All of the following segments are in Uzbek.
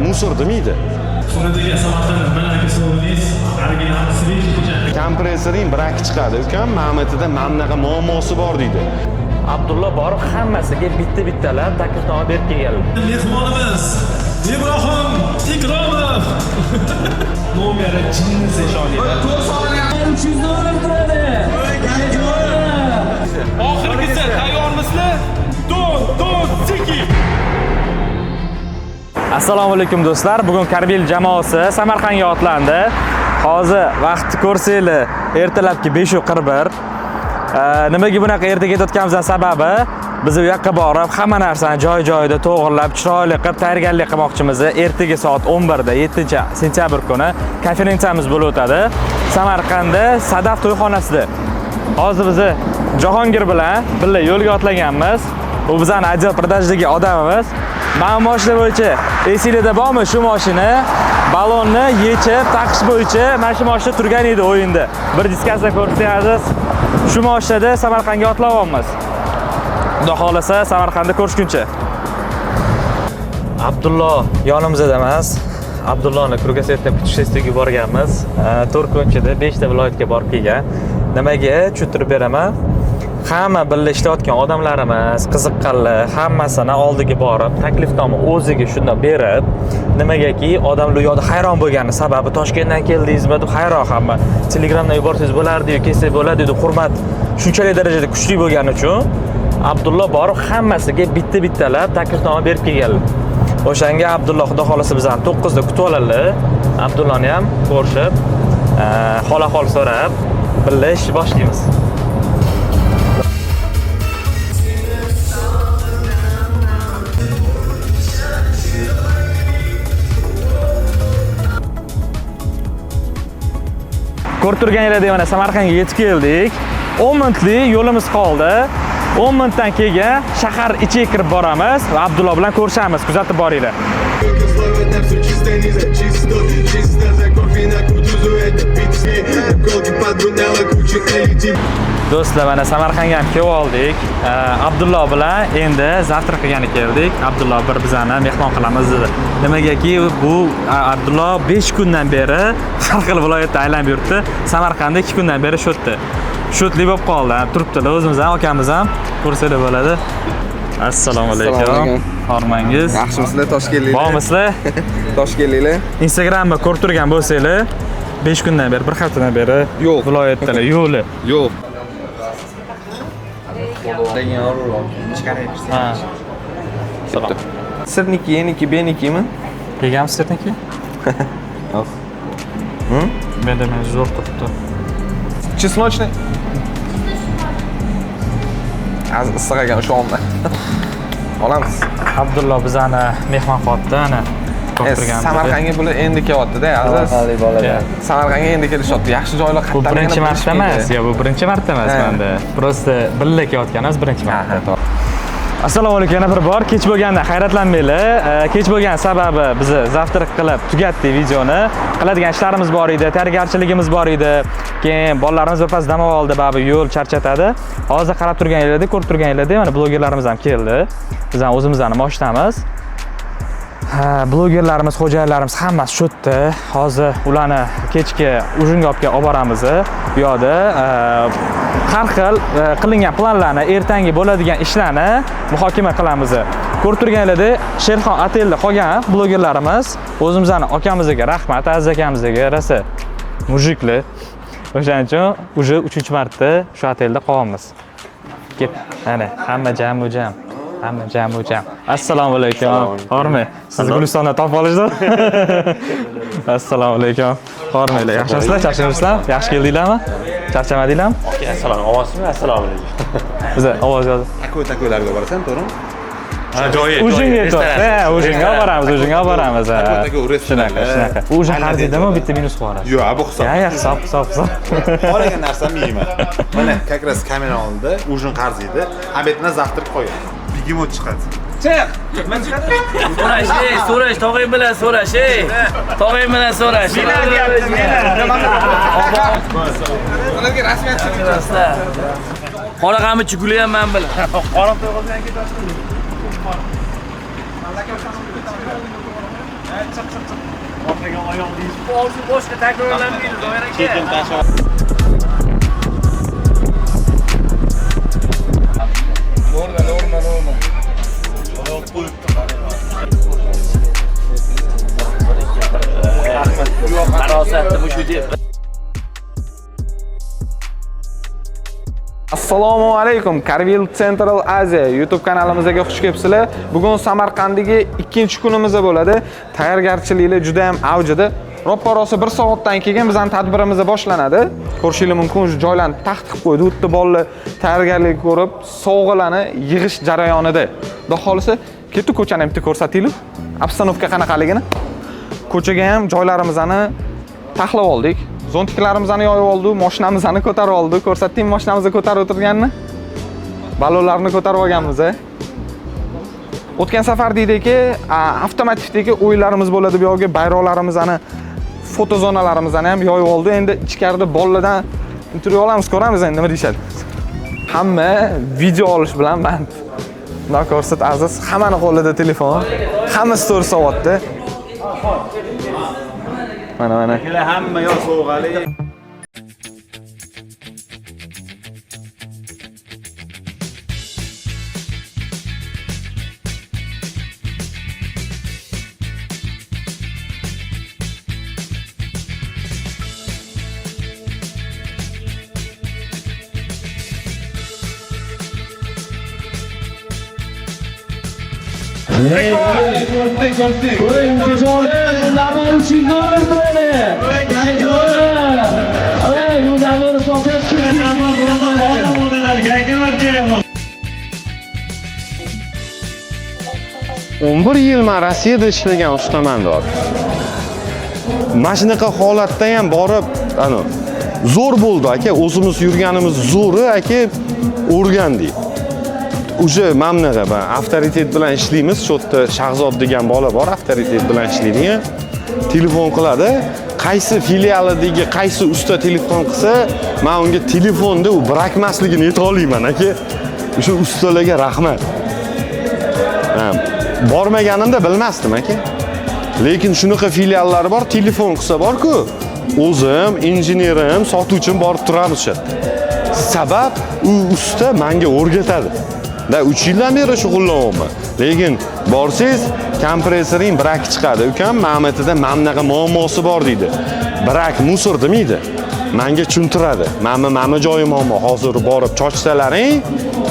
musor demaydi. Shunday Samarqand malaka so'raysiz. Original switch. Kompressorining braki chiqadi. Ukam Ma'matida mana bunaqa muammosi bor deydi. Abdulla borib hammasiga bitta-bittalab taklifnoma berib kelganlar. Mehmonimiz Ibrohim Ikromov. Nomeri jinni shonida. 300 dollar turadi. Oxirgisi tayyormisizlar? Don Siki. Assalomu alaykum do'stlar. Bugun Karbil jamoasi Samarqandga otlandi. Hozir vaqtni ko'rsanglar, ertalabki 5:41. Nimaga bunaqa erta ketayotganimizning sababi biz u yoqqa borib, hamma narsani joy-joyida to'g'irlab, chiroyli qilib tayyorgarlik qilmoqchimiz. Ertaga soat 11 da 7-sentyabr kuni konferensiyamiz bo'lib o'tadi. Samarqandda Sadaf to'yxonasida. Hozir biz Jahongir bilan birga yo'lga otlaganmiz. U bizning ajal produktdagi odamimiz. Mana mashina bo'yicha esingizda bormi shu mashina? Balonni yechib taqish bo'yicha mana shu mashina turgan edi o'yinda. Bir diskasiya ko'rsangiz, shu mashinada Samarqandga otlayapmiz. Xudo xolasa Samarqandda ko'rishguncha. Abdullo yonimizda emas. Abdulloni Krugasetdan putishestiga borganmiz. 4 kunchida 5 ta viloyatga borib kelgan. Nimaga tushuntirib beraman? Hamma birga ishlayotgan odamlarimiz, qiziqqanlar hammasini oldiga borib, taklifnoma o'ziga shunda berib, nimagaki odamlar yo'da hayron bo'lgani sababi Toshkentdan keldingizmi deb hayron hamma. Telegramdan yuborsangiz bo'lardi-yu, kelsa bo'ladi deb hurmat shunchalik darajada kuchli bo'lgani uchun Abdulla borib hammasiga bitta-bittalab taklifnoma berib kelganlar. O'shanga Abdulla xudo xolasa bizani 9 da kutib oladilar. Abdulloni ham ko'rishib, hol-ahvol so'rab, birga ish boshlaymiz. Ko'rib turganingizdek mana Samarqandga yetib keldik. 10 minutlik yo'limiz qoldi. 10 minutdan keyin shahar ichiga kirib boramiz va Abdulla bilan ko'rishamiz. Kuzatib boringlar. Do'stlar, mana Samarqandga ham kelib oldik. Abdulla bilan endi zavtrak qilgani keldik. Abdulla bir bizani mehmon qilamiz dedi. Nimagaki bu Abdulla 5 kundan beri har xil viloyatda aylanib yuribdi. Samarqandda 2 kundan beri shotdi. Shotli bo'lib qoldi. Turibdilar, o'zimiz ham, akamiz ham ko'rsanglar bo'ladi. Assalomu alaykum. Hormangiz. Yaxshimisizlar, Toshkentliklar? Bormisizlar? Toshkentliklar? Instagramda ko'rib turgan bo'lsanglar, 5 kundan beri, 1 haftadan beri yo'q. Viloyatdalar, yo'li. Yo'q. Ha. Salom. Sirniki, yeniki, benikimi? Kelgan sirniki? Yo'q. Menda zo'r turibdi. Chesnochniy. Az issiq ekan o'sha onda. Olamiz. Abdulla bizani mehmon qilibdi, ana. Samarqandga bular endi kelyapti-da, aziz. Samarqandga endi kelishyapti. Yaxshi joylar Bu birinchi marta emas, bu birinchi marta emas menda. Prosta birga kelayotganimiz birinchi marta. Assalomu alaykum, yana bir bor. Kech bo'lganda hayratlanmanglar. Kech bo'lgan sababi biz zavtrak qilib tugatdik videoni. Qiladigan ishlarimiz bor edi, tayyorgarchiligimiz bor edi. Keyin bolalarimiz birpas dam oldi, babi yo'l charchatadi. Hozir qarab turganinglarda, ko'rib turganinglarda mana blogerlarimiz ham keldi. Biz ham o'zimizning mashinamiz. Blogerlarimiz, xo'jayinlarimiz hammasi shotdi. Hozir ularni kechki ujinga olib boramiz. Bu yoqda har xil qilingan planlarni, ertangi bo'ladigan ishlarni muhokama qilamiz. Ko'rib turganinglarda Sherxon otelda qolgan blogerlarimiz, o'zimizning akamizga rahmat, aziz akamizga rosa mujiklar. O'shaning uchun uje 3-marta shu otelda qolyapmiz. Ket, ana hamma jam. Hamma jam. Assalomu alaykum. Hormi? Siz Gulistonda topib olishdimi? Assalomu alaykum. Hormanglar, yaxshimisizlar? Charchamasizlar? Yaxshi keldinglarmi? Charchamadinglarmi? Okay, assalomu alaykum. Assalomu alaykum. Biz ovoz yozib. Tako'larga borasan, to'g'rimi? Joyi. Ujinga ujinga boramiz. Shunaqa. Ujin qarziydimi, bitta minus qilamiz. Yo'q, bu hisob. Hisob. Qolgan narsam yeyman. Mana, как раз kamera oldida ujin qarziydi. Abetni zavtrak qo'ygan. Begemot chiqadi. Chiq. So'rash, tog'ing bilan so'rash, Tog'ing bilan so'rash. Ularga rasmiyat chiqdi. Qora qamichi guli ham men bilan. Qoram to'g'ridan ketadi. Boshqa takrorlanmaydi, Zoir aka. Keyin tashlab Farosatda mushu deb. Assalomu alaykum. Karvil Central Asia YouTube kanalimizga xush kelibsizlar. Bugun Samarqanddagi ikkinchi kunimiz bo'ladi. Tayyorgarchiliklar juda ham avjida. Ro'porosi 1 soatdan keyin bizning tadbirimiz boshlanadi. Ko'rishingiz mumkin, shu joylarni taxt qilib qo'ydi. O'tda bolalar tayyorgarlik ko'rib, sovg'alarni yig'ish jarayonida. Xudo xolisa, ketib ko'chani ham ko'rsataylik. Obstanovka qanaqaligini. Ko'chaga ham joylarimizni taxlab oldik. Zontiklarimizni yoyib oldik, mashinamizni ko'tarib oldik. Ko'rsatdim mashinamizni ko'tarib o'tirganini. Balonlarni ko'tarib olganmiz. O'tgan safar deydiki, avtomatikdagi o'yinlarimiz bo'ladi. Bu yerga bayroqlarimizni, foto zonalarimizni ham yoyib oldik. Endi ichkarida bolalardan intervyu olamiz, ko'ramiz endi nima deyshadi. Hamma video olish bilan band. Xudo ko'rsat aziz, hammaning qo'lida telefon, hamma story soatda. Mana. hamma yo sovg'ali. Bir yil men Rossiyada ishlagan ustamandor. Mana shunaqa holatda ham borib, zo'r bo'ldi aka, o'zimiz yurganimiz zo'ri aka, o'rgandik. O'sha mamnaga avtoritet bilan ishlaymiz. Shu yerda Shahzod degan bola bor, avtoritet bilan ishlaydigan. Telefon qiladi. Qaysi filialidagi qaysi usta telefon qilsa, men unga telefonda u bırakmasligini ayta olmayman aka. O'sha ustalarga rahmat. Bormaganimda bilmasdim aka. Lekin shunaqa filiallar bor, telefon qilsa bor-ku, o'zim, injenerim, sotuvchim borib turamiz shu yerda. Sabab u usta menga o'rgatadi. Da 3 yildan beri shug'ullanyapman. Lekin borsiz, kompressoring brak chiqadi. Ukam Ma'matida mamnaqa muammosi bor deydi. Brak musor demaydi. Menga tushuntiradi. Mana joyi muammo. Hozir borib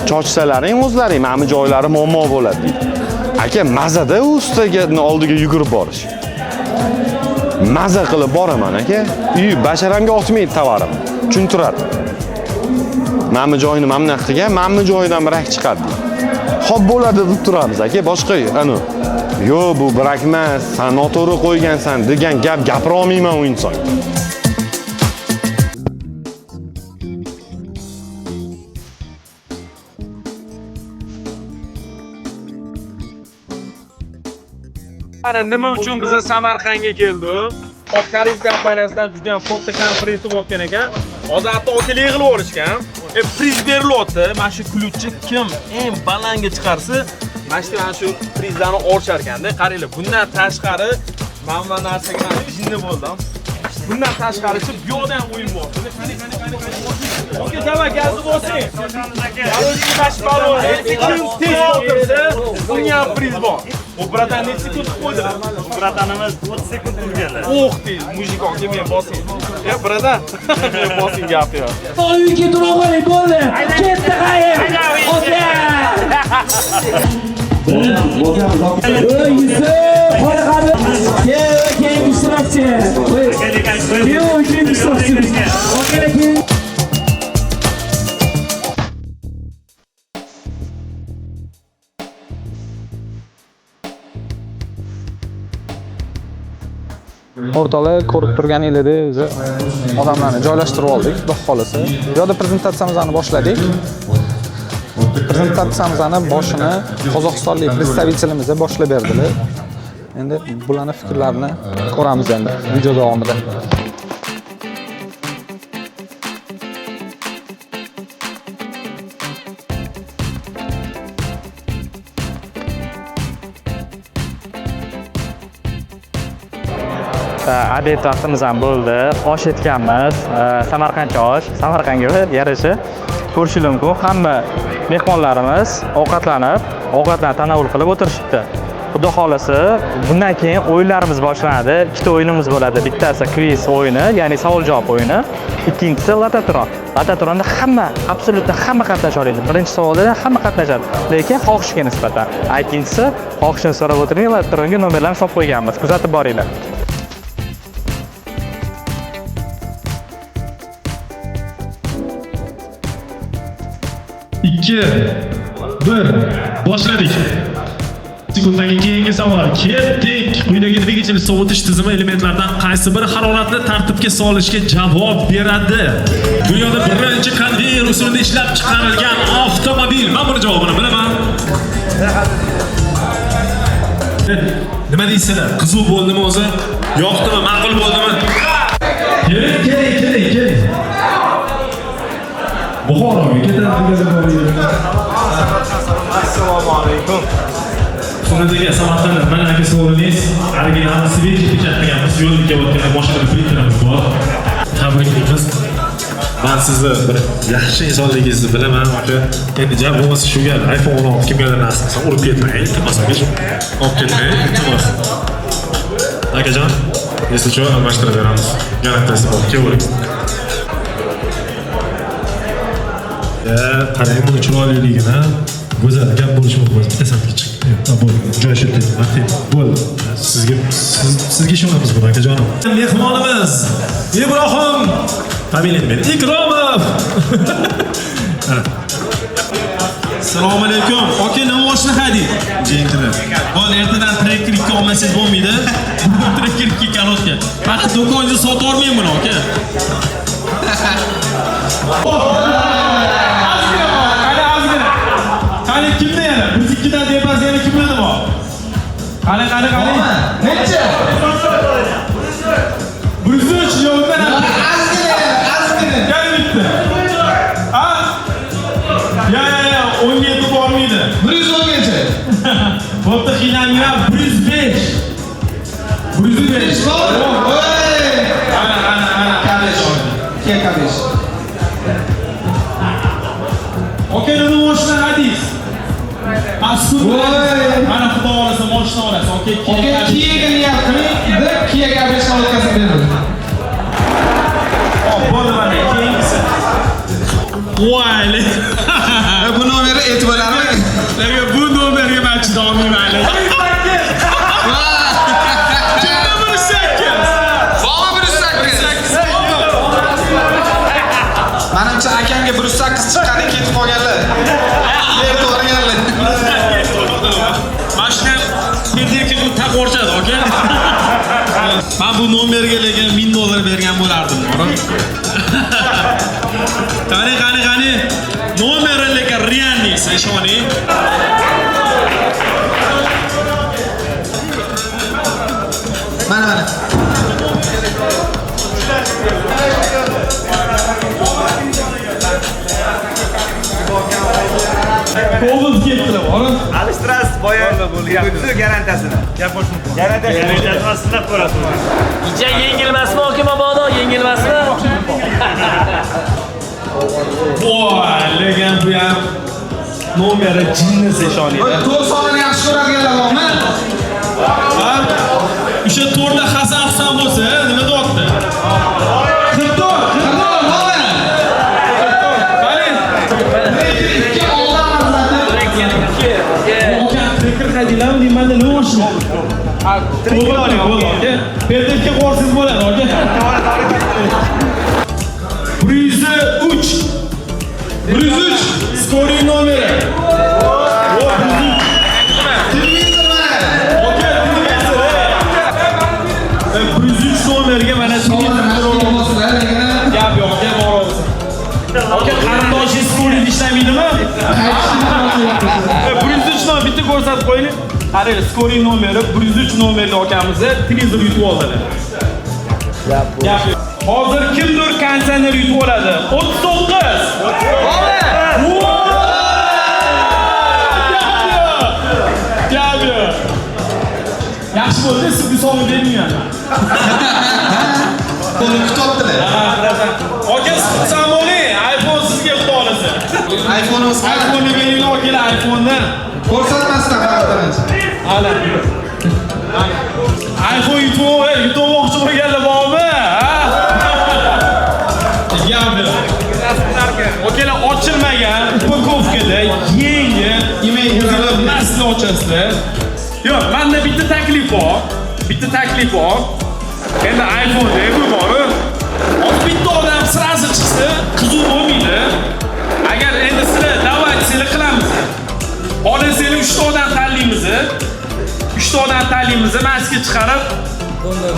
chochsalaring o'zlaring mana joylari muammo bo'ladi deydi. Aka, mazada ustaga oldiga yugurib borish. Maza qilib boraman aka. Basharamga otmaydi tovarim. Tushuntiradi. Mana joyini mamna qilgan, mana joyidan brak chiqadi. Xo'p bo'ladi deb turamiz aka. Boshqa yo bu brak emas, sen noto'g'ri qo'ygansan degan gap gapira olmayman u inson. Nima uchun biz Samarqandga keldik? Karim kompaniyasidan juda ham katta konferensiya bo'lgan ekan. Hozir hatto okelar yig'ilib olishgan. Priz berilyapti. Mana shu ключni kim eng balandga chiqarsa, mana shu prizlarni olishar ekanda. Qaranglar, bundan tashqari mana narsaga jinni bo'ldim. Bundan tashqarisi bu yoqda ham o'yin bor. Oke, davay gazni bo'lsin. Balonchi bash balon. Kim tez o'tirsa, bunga priz bor. O bratan necha sekund qo'ydilar? Bratanimiz 30 sekund turganlar. O'xti, mujik aka men bosing. Bratan, men bosing gapni. Uyga turg'ay bo'ldi. Ketdi qayim. Ota. O'rtada ko'rib turganingizdek, o'zi odamlarni joylashtirib oldik, xudo xolisa. Bu yerda prezentatsiyamizni boshladik. Prezentatsiyamizni boshini qozog'istonlik представителimiz boshlab berdilar. Endi bularning fikrlarini ko'ramiz endi video davomida. Obed vaqtimiz ham bo'ldi. Osh etganmiz. Samarqandcha osh. Samarqandga yarasha. Ko'rishingiz mumkin. Hamma mehmonlarimiz ovqatlanib tanovul qilib o'tirishibdi. Xudo xolasa, bundan keyin o'yinlarimiz boshlanadi. Ikkita o'yinimiz bo'ladi. Bittasi kviz o'yini, ya'ni savol-javob o'yini. Ikkinchisi Latatron. Latatronda absolutno hamma qatnasha oladi. Birinchi savolda hamma qatnashadi, lekin xohishga nisbatan. Ikkinchisi xohishni so'rab o'tiring, Latatronga nomerlarni solib qo'yganmiz. Kuzatib boringlar. Ikki, bir, boshladik. Sekundaga keyingi savol. Ketdik. Quyidagi dvigatel sovutish tizimi elementlaridan qaysi biri haroratni tartibga solishga javob beradi? Dunyoda birinchi konveyer usulida ishlab chiqarilgan avtomobil. Men buni javobini bilaman. Nima deysizlar? Qiziq bo'ldimi o'zi? Yoqdimi? Ma'qul bo'ldimi? Keling. Buxoroga ketadigan. Assalomu alaykum. Xonadagi Samarqand mana aka so'ringiz original Civic ketganmiz, yo'lga o'tgan mashinada printerimiz bor. Tabriklaymiz. Men sizni bir yaxshi insonligingizni bilaman aka. Endi javob bo'lmasa shu gal iPhone 16 kimgadir nasib urib ketmang, iltimos olib ketmang, iltimos. Akajon, esli almashtirib beramiz. Garantiyasi bor, keling. Qarang buni chiroyliligini, go'zal gap bo'lishi mumkin. Bitta safga chiqdi. Bo'ldi. Joy shunday. Martin, bo'ldi. Sizga ishonamiz buni akajonim. Mehmonimiz Ibrohim familiyam Ikromov. Assalomu alaykum. Aka, nima mashina hading? Jenglar. Bo'l, ertadan Tracker 2 olmasangiz bo'lmaydi. Tracker 2 kalotka. Faqat do'konda sotib olmayman buni, aka. Qani kimda yana? Biz ikkidan debaz yana kimlarda bor? Qani. Necha? 103 yo'ldan azgina. Gel bitti. Ha? Ya, 17 bormaydi. 110 gacha. Bo'pti, qiynalmang. 105. 105. Ana. Qarish. Ke qarish. Okey, nima mashina hadis? Mana xudo olasa mashina olasiz. Okey, Kiyaga niyat qiling, deb Kiyaga besh o'tkazib berdim. Bo'ldi mana keyingisi. Voy. Bu nomerni e'tiborlarmi? Bu nomerga men chiday olmayman. Manimcha akamga 108 chiqqani ketib qolganlar. Yerga o'rganlar. Mashina pedalka qilib taqib o'rchadi, aka. Men bu nomerga lekin $1000 bergan bo'lardim. Qani. Nomeri lekin realniy, ishoning. Mana. Qo'l ketdilar, o'g'lim. Alishtirasiz, boya bo'ldi garantiyasini. Gap boshqa. Garantiyasini sinab ko'rasiz. Icha yengilmasmi aka mabodo, yengilmasmi? Voy, lekin bu ham nomeri jinnisi ishoninglar. To'rt sonini yaxshi ko'radiganlar bormi? O'sha to'rda Hasan Husan bo'lsa, nima deyapti? 44 bo'ldi. Hadilam deyman nima mashina? To'g'ri oling, bo'ldi. Pedalka qo'rsiz bo'ladi, aka. 103 skoring nomeri. Nomerga mana shunday gap yo'q, gap olsin. Aka, qarindoshingiz qo'lida ishlamaydimi? 103 nom bitta ko'rsatib qo'ying. Qarang, skoring nomeri 103 nomerli akamizni televizor yutib oldilar. Gap yo'q. Hozir kimdir konditsioner yutib oladi. 39. Gap yo'q. Yaxshi bo'ldi, sizga sovg'a bermayman. Buni kutibdilar. Aka, qilsam bo'ling, iPhone sizga xudo olasa. iPhone'imiz iPhone'ni beringlar, aka, iPhone'ni. ko'rsatmasdan qaratarinchi. Ana. iPhone yutmoqchi bo'lganlar bormi? Gapni. Okalar ochilmagan upakovkada yengil, nasl ochasizlar. Yo'q, menda bitta taklif bor. Endi iPhone'da bu bor. Hozir bitta odam sirasi chiqsa, qiziq bo'lmaydi. Agar endi sizlar da'vatsizlik qilamiz. Olasizlar 3 ta odam tanlaymiz. 3 ta odam tanlaymiz, maska chiqarib,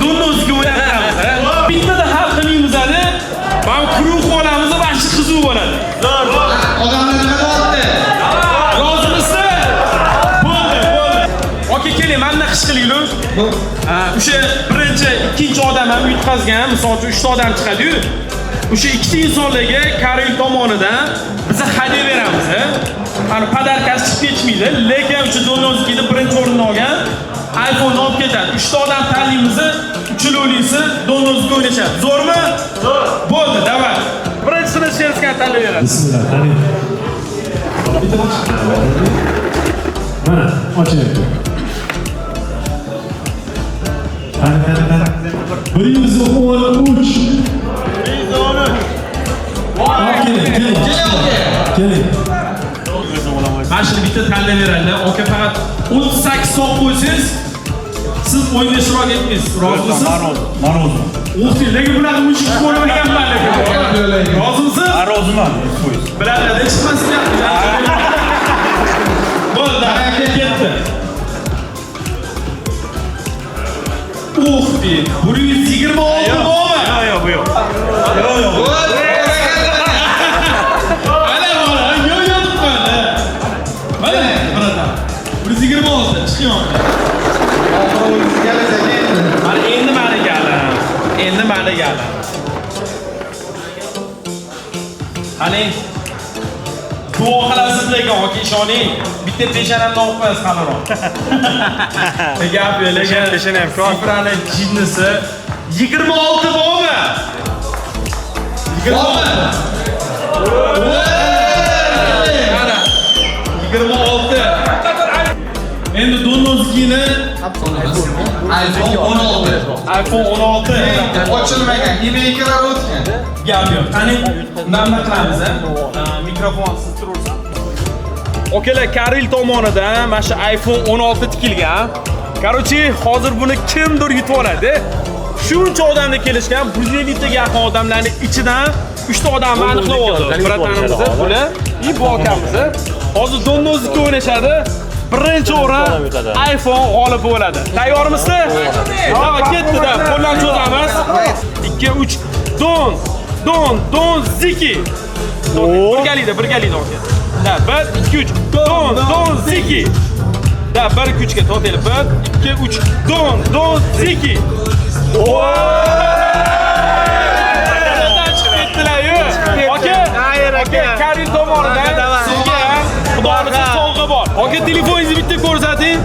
do'nnozga o'ynatamiz. Bittada hal qilmaymiz-ani. Mana quruq olamiz, baxshi qiziq bo'ladi. Odamlar nima deyapti? Rozimisizlar? Bo'ldi. Oka, keling, menga qish qilinglar. O'sha birinchi, ikkinchi odam ham yutqazgan, misol uchun 3 ta odam chiqadi-yu. O'sha ikkita insonlarga Karel tomonidan biz hadya beramiz. Mana podarkasi chiqib ketmaydi, lekin o'sha do'nnozkida birinchi o'rinni olgan iPhone olib ketadi. 3 ta odam tanlaymiz, uchilovlisi do'nnozga o'ynashadi. Zo'rmi? Zo'r. Bo'ldi, davay. Birinchisini sherskan tanlayveradi. Bismillah, qani. Mana, ochyapti. Qani. 113. Keling. Mana shuni bitta tanlayveradi. Oka, faqat 38 so'm qo'ysangiz, siz o'ynashroq etmaysiz. Rozimisiz? Men rozi. O'xti, lekin bunaqa mushuk ko'rmaganman lekin. Rozimisiz? Roziman. Biladada chiqmasin. Bo'ldi, ketdi. O'xti, 126 bormi? Yo'q, bu yo'q. Endi mana gala. Qani? Duo qilasiz lekin oka, ishoning. Bitta peshanamni olib qo'yasiz qalaroq. Gap yo'q, lekin peshana ham sifrani jinnisi 26 bormi? 26. Mana 26. Endi do'nnozkini iPhone 16. iPhone 16 Ochilmagan, emaillar o'tgan. gap yo'q. Qani, nima qilamiz? Mikrofon siz turursiz. Okalar, Karel tomonidan mana shu iPhone 16 tikilgan. Короче, hozir buni kimdir yutib oladi. Shuncha odamlar kelishgan, 150 taga yaqin odamlarning ichidan 3 ta odamni aniqlab oldi. Bratanimiz bular, bu akamiz. Hozir do'nnozga o'ynashadi. Birinchi o'rin iPhone g'olib bo'ladi. Tayyormisiz? Ha, ketdi-da. Qo'ldan cho'zamiz. 2 3 don ziki. Birgalikda aka. Da 1 2 3 don ziki. Da 1 2 3 ga to'xtaylik. 1 2 3 don ziki. Aka, Karel tomonidan sizga xudo xolasa sovg'a bor. Aka, telefoningizni bitta ko'rsating.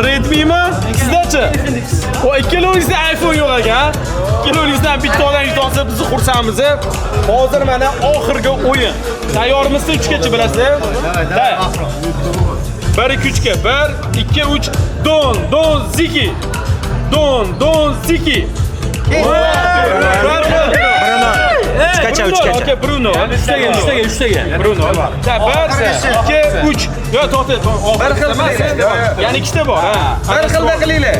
Redmi mi? Sizdachi? Ikkalangizda iPhone yo'q ekan. Ikkalangizdan bitta odam yutib olsa biz xursandmiz. Hozir mana oxirgi o'yin. Tayyormisiz? 3 gacha bilasizlar? Da. 1 2 3 ga 1 2 3 don ziki. Don ziki. Uchgacha. Okey, Bruno. 3 taga. Bruno. 1 2 3. Yo'q, to'xta. Bir xil emas. Ya'ni ikkita bor, ha. Bir xilda qilinglar.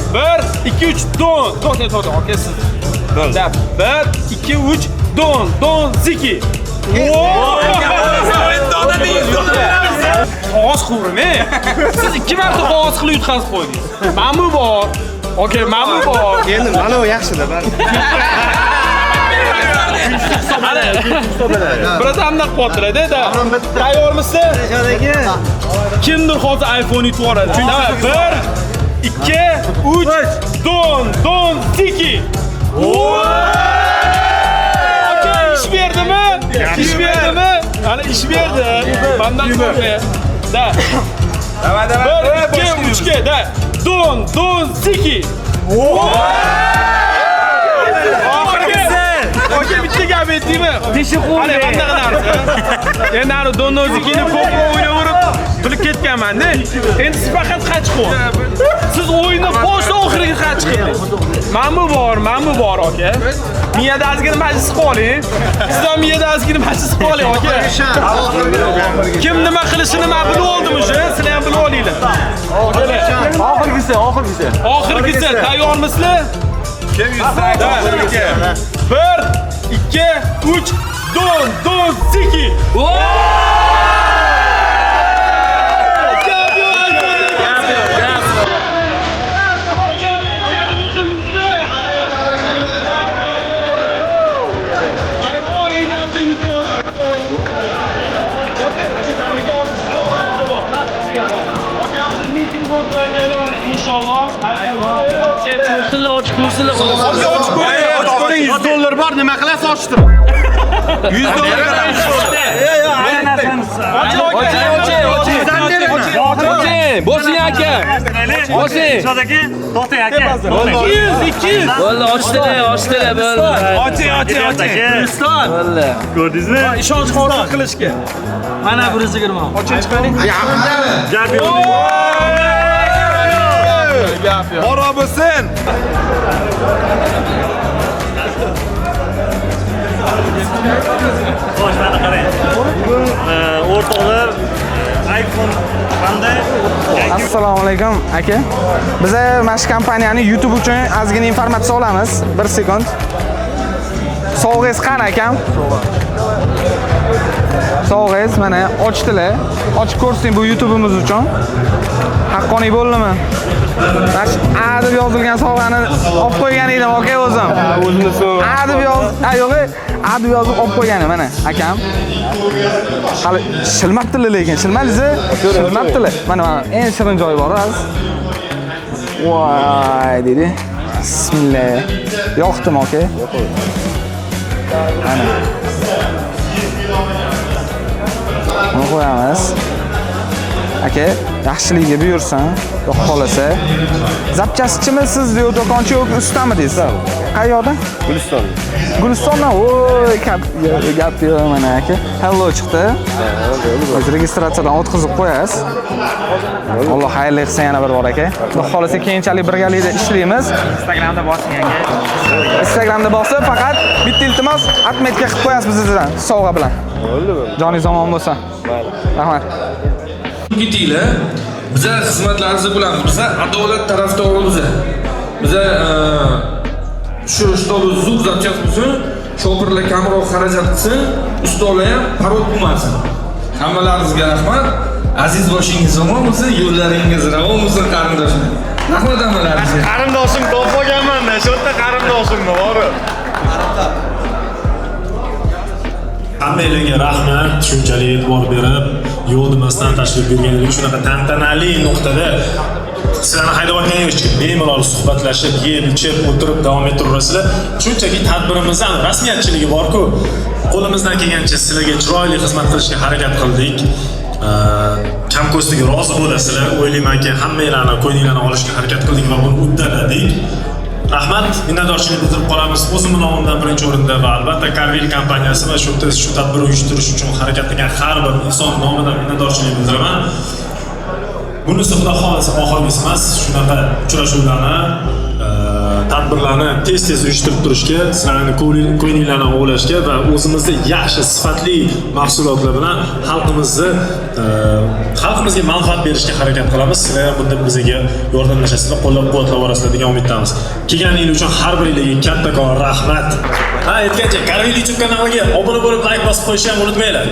1 2 3 to'xta. Okey, siz. 1 2 3 don ziki. Qog'oz qurimi. Siz 2 marta qog'oz qilib yutqazib qo'ydingiz. Ma'mu bor. Okey, ma'mu bor. Endi mana bu yaxshi-da, bari. Birazdan qoldiradi-da. Tayyormisiz? Kimdir hozir iPhone yutib oladi. 1 2 3 don ziki. İş verdi mi? İş verdi mi? Hani iş verdi. Benden korkuyor. Da. 1 2 3 da. Don Ziki. Oxirgisi. Oka bitta gap aytdingmi? Tishi Qani qanaqa narsa? Endi ana Don Zikini ko'proq o'ynaverib bilib ketganman-da. Endi siz faqat qachqo. Siz o'yinni boshdan oxiriga qachqing. Menmi bor aka. Miyada ozgina majlis qoling. Siz ham miyada ozgina majlis qoling aka. Kim nima qilishini men bilib oldim o'sha. Sizlar ham bilib olinglar. Oxirgisi tayyormisizlar? Kim yuzlaydi? 1, 2, 3, Don Ziki. $100 bor, nima qilasiz ochtirib? $100 Boshing aka. Boshing. Shodaka, to'xtang aka. 200. Bo'ldi, ochdilar bo'ldi. Oching. Ruston. Bo'ldi. Ko'rdingizmi? Ishonch hosil qilishga. Mana 120. Oching chiqaring. Gap yo'q. Qora bo'lsin. Boshlarni qarang. Bugun o'rtoqlar iPhone qanday? Assalomu alaykum aka. Biz mana shu kompaniyani YouTube uchun ozgina informatsiya olamiz. 1 sekund. Sog'ingiz qani akam? Sog'ingiz mana ochdilar. Ochib ko'rsing bu YouTube'imiz uchun. Haqqoniy bo'ldimi? Mana shu A deb yozilgan sovg'ani olib qo'ygan edim aka o'zim. O'zini so'z. A deb yo'q, A deb yozib olib qo'yganim mana akam. Hali shilmabdilar lekin, shilmabdilar. Mana eng shirin joyi bor az. Voy dedi. Bismillah. Yoqdim aka. Mana. Buni qo'yamiz. Aka, yaxshiligiga buyursin. Yo'q qolasa. Zapchastchimi siz yo do'konchi yo'q ustami deysiz? Qayerdan? Gulistondan. Voy, gap yo'q mana aka. Hello chiqdi. O'z registratsiyadan o'tkazib qo'yasiz. Alloh xayrli qilsin yana bir bor aka. Xudo xolasa keyinchalik birgalikda ishlaymiz. Instagramda bosing aka. Instagramda bosib, faqat bitta iltimos atmetga qilib qo'yasiz bizdan sovg'a bilan. Bo'ldimi? Joningiz omon bo'lsin. Mayli. Rahmat. Ketinglar. Biz xizmatlaringizni qilamiz. Biz adolat tarafdorimiz. Biz shu stol zuk zapchast bo'lsin, shopirlar kamroq xarajat qilsin, ustalar ham parod bo'lmasin. Hammalaringizga rahmat. Aziz boshingiz omon bo'lsin, yo'llaringiz ravon bo'lsin qarindoshlar. Rahmat hammalaringizga. Qarindoshim topib olganman-da, shu yerda qarindoshimni bor. Hammalarga rahmat, shunchalik e'tibor berib, yo'l demasdan tashrif berganingiz uchun shunaqa tantanali nuqtada sizlarni haydayotganingiz uchun bemalol suhbatlashib, yeb, ichib, o'tirib davom ettiraverasizlar. Shunchaki tadbirimizdan rasmiyatchiligi bor-ku, qo'limizdan kelgancha sizlarga chiroyli xizmat qilishga harakat qildik. Kamko'stiga rozi bo'lasizlar. O'ylaymanki, hammanglarni ko'ngillarni olishga harakat qildik va buni uddaladik. Rahmat, minnatdorchilik bildirib qolamiz. O'zimning nomimdan birinchi o'rinda va albatta Carvil kompaniyasi va shu tadbirni uyushtirish uchun harakat qilgan har bir inson nomidan minnatdorchilik bildiraman. Bunisi xudo xolasa oxirgisi emas. Shunaqa uchrashuvlarni, tadbirlarni tez uyushtirib turishga, sizlarni ko'ngillarni ovlashga va o'zimizda yaxshi sifatli mahsulotlar bilan xalqimizga manfaat berishga harakat qilamiz. Sizlar ham bunda bizga yordamlashasizlar, qo'llab-quvvatlavorasizlar degan umiddamiz. Kelganingiz uchun har biringizga kattakon rahmat. Aytgancha Carvil YouTube kanaliga obuna bo'lib, like bosib qo'yishni ham unutmanglar.